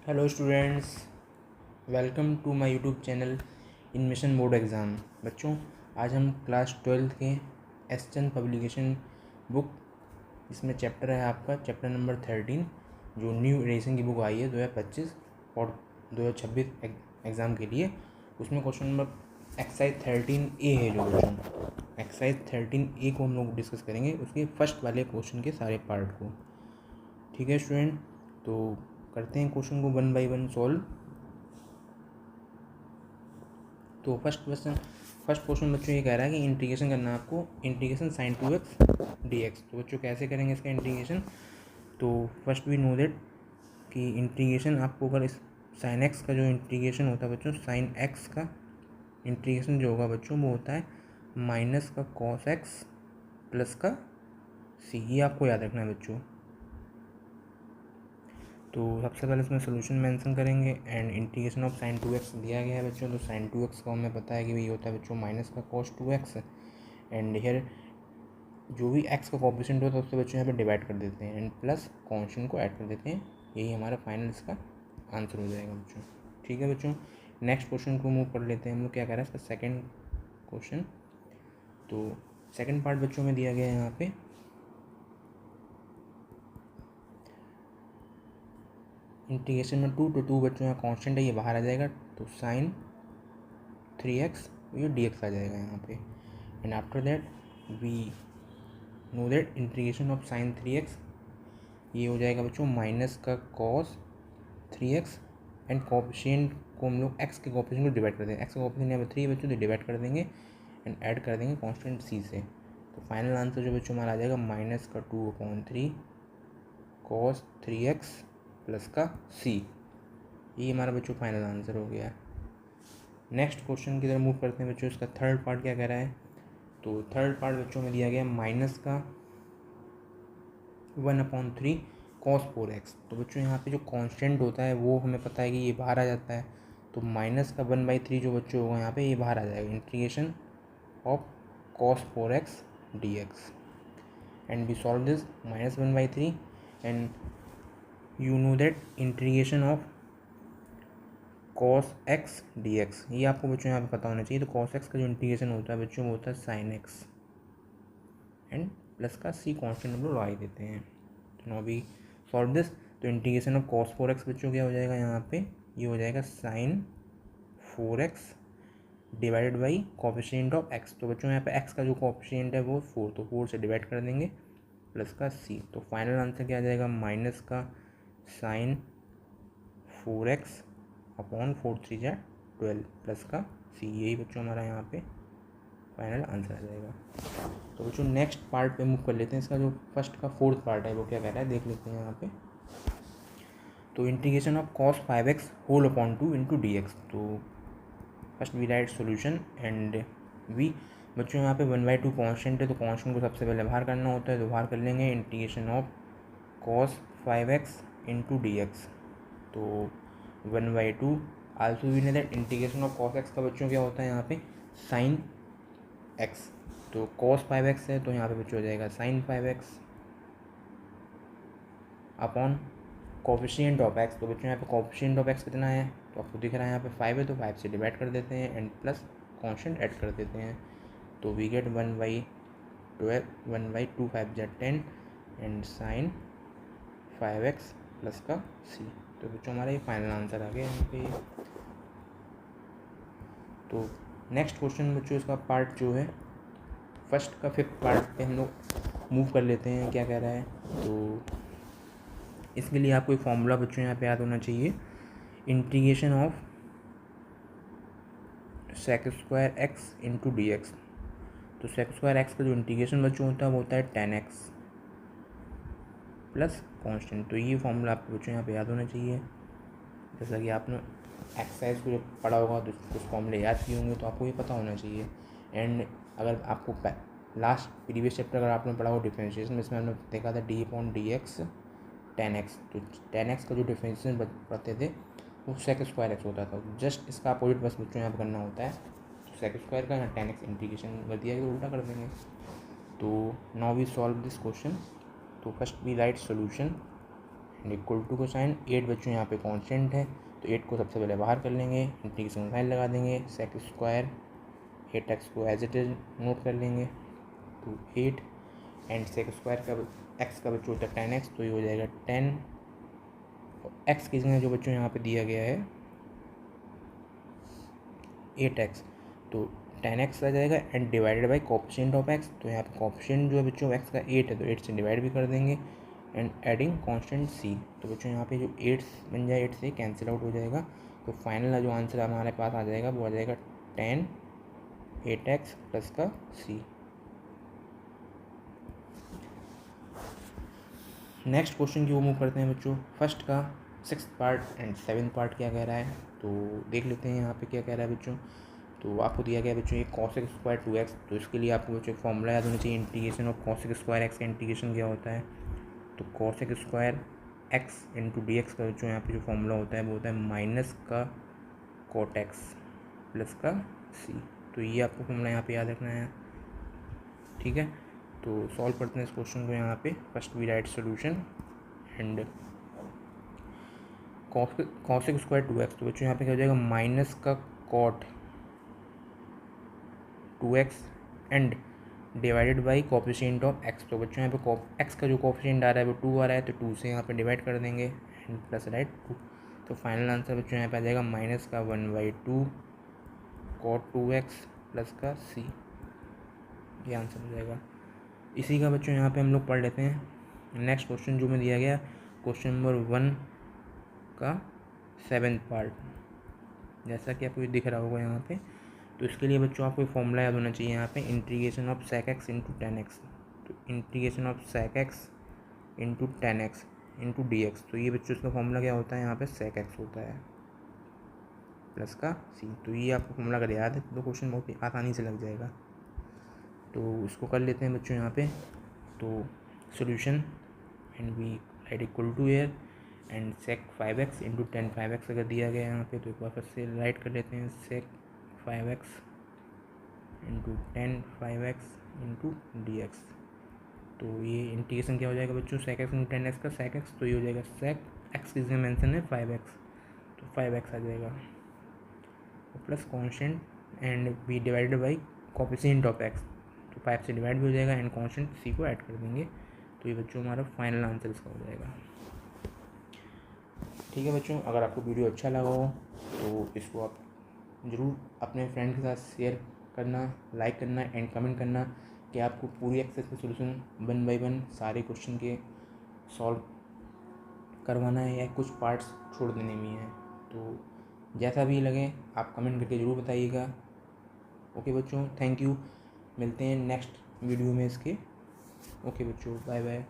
Hello students, welcome to my YouTube channel in mission board exam. बच्चों, आज हम class 12 के एसचंद पब्लिकेशन बुक, इसमें चैप्टर है आपका चैप्टर नंबर 13, जो न्यू एडिशन की बुक आई है 2025 और 2026 एग्ज़ाम के लिए। उसमें क्वेश्चन नंबर एक्सरसाइज 13A है। जो क्वेश्चन एक्सरसाइज 13A को हम लोग डिस्कस करेंगे, उसके फर्स्ट वाले क्वेश्चन के सारे पार्ट को। ठीक है स्टूडेंट, तो करते हैं क्वेश्चन को वन बाय वन सॉल्व। तो फर्स्ट क्वेश्चन बच्चों ये कह रहा है कि इंटीग्रेशन करना है आपको, इंटीग्रेशन sin 2x dx। तो बच्चों कैसे करेंगे इसका इंटीग्रेशन? तो फर्स्ट वी नो दैट कि इंटीग्रेशन आपको अगर इस sin x का जो इंटीग्रेशन होता है बच्चों, sin x का इंटीग्रेशन जो होगा बच्चों वो होता है माइनस का cos x प्लस का c। ये आपको याद रखना है बच्चों। तो सबसे पहले इसमें सोल्यूशन मेंशन करेंगे and integration of sin 2x दिया गया है बच्चों। तो sin 2x को हमें पता है कि ये होता है बच्चों माइनस का cos 2x एंड हियर जो भी x का कोएफिशिएंट होता है उससे बच्चों यहाँ पे डिवाइड कर देते हैं एंड प्लस कॉन्स्टेंट को ऐड कर देते हैं। यही हमारा फाइनल इसका आंसर हो जाएगा बच्चों। ठीक है बच्चों, नेक्स्ट क्वेश्चन को मूव कर लेते हैं हम लोग। क्या कह रहा है इसका सेकेंड क्वेश्चन? तो सेकेंड पार्ट बच्चों में दिया गया है यहाँ पे इंटीग्रेशन में 2 to 2 बच्चों यहाँ कांस्टेंट है, ये बाहर आ जाएगा। तो sin 3x ये dx आ जाएगा यहाँ पे। And after that we know that integration of sin 3x ये हो जाएगा बच्चों माइनस का cos 3x एंड कोएफिशिएंट को हम लोग x के कोएफिशिएंट को डिवाइड कर देंगे। x का कोएफिशिएंट यहाँ पे 3 बच्चों, तो डिवाइड कर देंगे एंड ऐड कर देंगे कांस्टेंट c से। तो फाइनल आंसर जो बच्चों हमारा आ जाएगा माइनस का 2/3 cos 3x प्लस का c। ये हमारा बच्चों फाइनल आंसर हो गया। नेक्स्ट क्वेश्चन की तरफ मूव करते हैं बच्चों। इसका थर्ड पार्ट क्या कह रहा है? तो थर्ड पार्ट बच्चों में दिया गया माइनस का 1/3 cos 4x। तो बच्चों यहाँ पे जो कांस्टेंट होता है वो हमें पता है कि ये बाहर आ जाता है। तो माइनस का 1/3 जो बच्चों होगा यहाँ पे ये बाहर आ जाएगा। Integration of cos 4x dx and we solve this minus 1/3 and you know that integration of cos x dx ये आपको बच्चों यहाँ पे पता होना चाहिए। तो cos x का जो इंटीग्रेशन होता है बच्चों वो होता है sin x एंड प्लस का c कांस्टेंट हम लोग लगा देते हैं। तो नाउ वी सॉल्व दिस। तो इंटीग्रेशन ऑफ cos 4x बच्चों क्या हो जाएगा यहाँ पे? ये हो जाएगा sin 4x divided by coefficient of x। तो बच्चों यहाँ पे x का जो कोएफिशिएंट है वो 4, तो 4 से डिवाइड कर देंगे प्लस का c। तो फाइनल आंसर क्या आ जाएगा? माइनस का sin 4x अपॉन 4 3 जा 12 प्लस का c। यही बच्चों हमारा यहाँ पे फाइनल आंसर आ जाएगा। तो बच्चों नेक्स्ट पार्ट पे मूव कर लेते हैं। इसका जो फर्स्ट का फोर्थ पार्ट है वो क्या कह रहा है देख लेते हैं यहाँ पे। तो integration of cos 5x whole upon 2 into D x. तो first we write solution and we बच्चों यहाँ पे 1/2 कॉन्स्टेंट है, तो कॉन्स्टेंट को सबसे पहले बाहर करना होता है। तो बाहर कर लेंगे integration of cos 5x into D x. तो 1/2 also we know that integration of cos x का बच्चों क्या होता है यहाँ पे sin x। तो cos 5x है तो यहाँ पे बच्चों हो जाएगा sin 5x upon coefficient of x। तो बच्चों यहाँ पे कोएफिशिएंट ऑफ x कितना है? तो आपको दिख रहा है यहाँ पे 5 है, तो 5 से डिवाइड कर देते हैं एंड प्लस कांस्टेंट ऐड कर देते हैं। तो वी गेट 1/12 1/2 5 जा 10 एंड sin 5x प्लस का c। तो बच्चों हमारा ये फाइनल आंसर आ गया यहाँ पे। तो नेक्स्ट क्वेश्चन बच्चों इसका पार्ट जो है फर्स्ट का फिफ्थ पार्ट पे हम लोग मूव कर लेते हैं। क्या कह रहा है? तो इसके लिए आपको एक फॉर्मूला बच्चों यहाँ पे याद होना चाहिए। Integration of sec² x into D x. तो sec² x का जो इंटीग्रेशन बच्चों होता है वो होता है 10x प्लस कांस्टेंट। तो ये फॉर्मूला आपको बच्चों यहाँ पे याद होना चाहिए। जैसा कि आपने एक्सरसाइज को जब पढ़ा होगा तो कुछ फॉर्मूले याद किए होंगे, तो आपको ये पता होना चाहिए। एंड अगर आपको लास्ट प्रीवियस चैप्टर अगर आपने पढ़ा हो डिफरेंशिएशन में, इसमें हमने देखा था d/dx 10x। तो 10x का जो डिफरेंशिएशन पढ़ते थे वो sec² x होता था। जस्ट इसका अपोजिट बस बच्चों यहाँ पर करना होता है। तो sec² का यहाँ 10x इंटीग्रेशन कर दिया तो उल्टा कर देंगे। तो now we solve this question. तो first we write solution and equal to का साइन 8 बच्चों यहाँ पे कांस्टेंट है, तो 8 को सबसे पहले बाहर कर लेंगे, इंटीग्रेशन साइन लगा देंगे, सेक स्क्वायर 8x को एज इट इज नोट कर लेंगे, तो 8 एंड सेक स्क्वायर का x का बच्चों होता है 10x, तो ये हो जाएगा 10, x की जगह जो बच्चों यहाँ पे दिया गया है 8x, तो 10x आ जाएगा and divided by coefficient of x, तो यहाँ पे कोफिशिएंट जो है बच्चों x का 8 है, तो 8 से डिवाइड भी कर देंगे एंड एडिंग कांस्टेंट c, तो बच्चों यहाँ पे जो 8 बन जाए 8 से कैंसिल आउट हो जाएगा, तो फाइनल जो आंसर हमारे पास आ जाएगा वो आ जाएगा 10 8x प्लस का c। नेक्स्ट क्वेश्चन की वो मूव करते हैं बच्चों। फर्स्ट का 6th part and 7th part क्या कह रहा है, तो देख लेते हैं यहाँ पे क्या कह रहा है बच्चों। तो आपको दिया गया बच्चों ये cos स्क्वायर 2x, तो इसके लिए आपको बच्चों फॉर्मूला याद होना चाहिए, integration of cos square x का इंटीग्रेशन क्या होता है, तो cos square x into D x का बच्चों यहाँ पे जो फॉर्मूला होता है वो होता है माइनस का cot x प्लस का c, तो ये आपको फॉर्मूला यहाँ पे याद रखना है, ठीक है। तो सॉल्व करते हैं इस क्वेश्चन को यहाँ पे। First we write solution and cos square 2x, तो बच्चों यहाँ पे क्या हो जाएगा माइनस का cot 2x and divided by coefficient of x, तो बच्चों यहाँ पे x का जो कोफिशिएंट आ रहा है वो 2 आ रहा है, तो 2 से यहाँ पे डिवाइड कर देंगे एंड प्लस राइट 2, तो फाइनल आंसर बच्चों यहाँ पे आ जाएगा माइनस का 1/2 cot 2x प्लस का c, ये आंसर हो जाएगा। इसी का बच्चों यहाँ पे हम लोग पढ़ लेते हैं नेक्स्ट क्वेश्चन जो में दिया गया, क्वेश्चन नंबर 1 का 7th पार्ट, जैसा कि आपको दिख रहा होगा यहाँ पे। तो इसके लिए बच्चों आपको फॉर्मूला याद होना चाहिए यहाँ पे, integration of sec x into 10x, तो integration of sec x into 10x into D x, तो ये बच्चों इसका फॉर्मूला क्या होता है यहाँ पे सेक एक्स होता है प्लस का c, तो ये आपको फॉर्मूला अगर याद है तो क्वेश्चन बहुत ही आसानी से लग जाएगा। तो इसको कर लेते हैं बच्चों यहाँ पे। तो solution and we write equal to air and sec 5x into 10 5x अगर दिया गया है यहाँ पे, तो एक बार फिर से राइट कर लेते हैं सेक 5x into 10 5x into D x, तो ये इंटीग्रेशन क्या हो जाएगा बच्चों सेक एक्स इंटू 10x का सेक एक्स, तो ये हो जाएगा सेक एक्स की जगह मेंशन है 5x, तो 5x आ जाएगा plus constant and be divided by coefficient of x, तो 5 से डिवाइड भी हो जाएगा एंड कांस्टेंट c को ऐड कर देंगे, तो ये बच्चों हमारा फाइनल आंसर इसका हो जाएगा। ठीक है बच्चों, अगर आपको वीडियो अच्छा लगा हो तो इसको आप ज़रूर अपने फ्रेंड के साथ शेयर करना, लाइक करना एंड कमेंट करना कि आपको पूरी एक्सरसाइज का सोल्यूशन 1 बाय 1 सारे क्वेश्चन के सॉल्व करवाना है या कुछ पार्ट्स छोड़ देने में है, तो जैसा भी लगे आप कमेंट करके ज़रूर बताइएगा। ओके बच्चों, थैंक यू, मिलते हैं नेक्स्ट वीडियो में इसके। ओके बच्चों, बाय बाय।